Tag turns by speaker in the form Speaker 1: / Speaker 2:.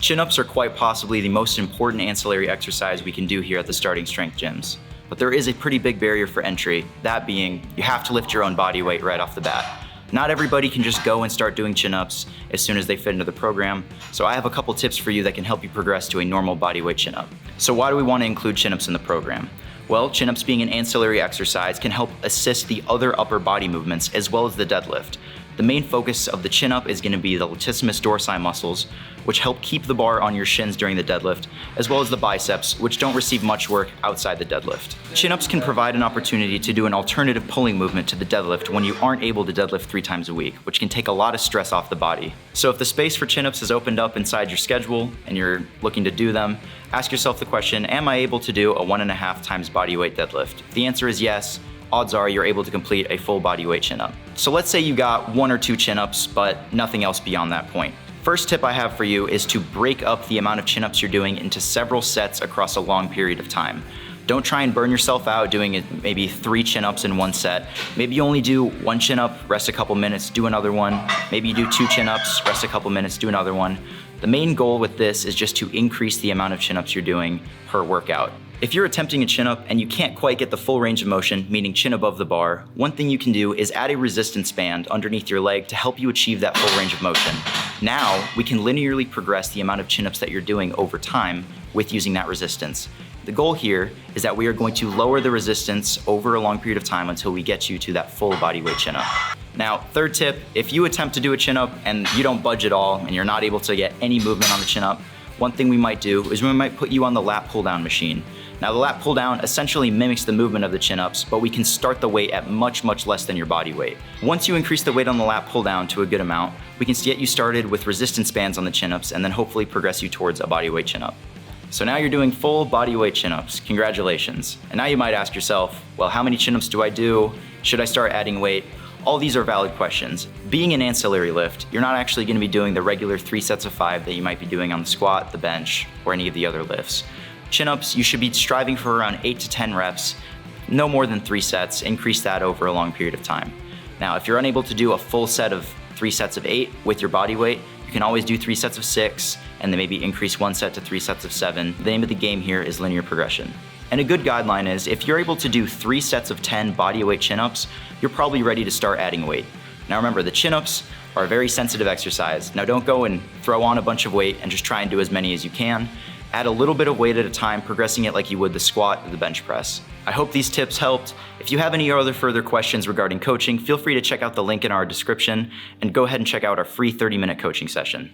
Speaker 1: Chin-ups are quite possibly the most important ancillary exercise we can do here at the Starting Strength gyms. But there is a pretty big barrier for entry, that being you have to lift your own body weight right off the bat. Not everybody can just go and start doing chin-ups as soon as they fit into the program, so I have a couple tips for you that can help you progress to a normal body weight chin-up. So why do we want to include chin-ups in the program? Well, chin-ups being an ancillary exercise can help assist the other upper body movements as well as the deadlift. The main focus of the chin-up is going to be the latissimus dorsi muscles, which help keep the bar on your shins during the deadlift, as well as the biceps, which don't receive much work outside the deadlift. Chin-ups can provide an opportunity to do an alternative pulling movement to the deadlift when you aren't able to deadlift 3 times a week, which can take a lot of stress off the body. So if the space for chin-ups is opened up inside your schedule and you're looking to do them, ask yourself the question, am I able to do a 1.5 times body weight deadlift? If the answer is yes, odds are you're able to complete a full body weight chin-up. So let's say you got 1 or 2 chin-ups, but nothing else beyond that point. First tip I have for you is to break up the amount of chin-ups you're doing into several sets across a long period of time. Don't try and burn yourself out doing maybe 3 chin-ups in one set. Maybe you only do 1 chin-up, rest a couple minutes, do another one. Maybe you do 2 chin-ups, rest a couple minutes, do another one. The main goal with this is just to increase the amount of chin-ups you're doing per workout. If you're attempting a chin-up and you can't quite get the full range of motion, meaning chin above the bar, one thing you can do is add a resistance band underneath your leg to help you achieve that full range of motion. Now, we can linearly progress the amount of chin-ups that you're doing over time with using that resistance. The goal here is that we are going to lower the resistance over a long period of time until we get you to that full body weight chin-up. Now, third tip, if you attempt to do a chin-up and you don't budge at all and you're not able to get any movement on the chin-up, one thing we might do is we might put you on the lat pull-down machine. Now, the lat pull-down essentially mimics the movement of the chin-ups, but we can start the weight at much less than your body weight. Once you increase the weight on the lat pull-down to a good amount, we can get you started with resistance bands on the chin-ups and then hopefully progress you towards a body weight chin-up. So now you're doing full body weight chin-ups. Congratulations. And now you might ask yourself, well, how many chin-ups do I do? Should I start adding weight? All these are valid questions. Being an ancillary lift, you're not actually going to be doing the regular 3 sets of 5 that you might be doing on the squat, the bench, or any of the other lifts. Chin-ups, you should be striving for around 8 to 10 reps, no more than 3 sets. Increase that over a long period of time. Now, if you're unable to do a full set of 3 sets of 8 with your body weight, you can always do 3 sets of 6, and then maybe increase 1 set to 3 sets of 7. The name of the game here is linear progression. And a good guideline is if you're able to do 3 sets of 10 body weight chin-ups, you're probably ready to start adding weight. Now remember, the chin-ups are a very sensitive exercise. Now don't go and throw on a bunch of weight and just try and do as many as you can. Add a little bit of weight at a time, progressing it like you would the squat or the bench press. I hope these tips helped. If you have any other further questions regarding coaching, feel free to check out the link in our description and go ahead and check out our free 30-minute coaching session.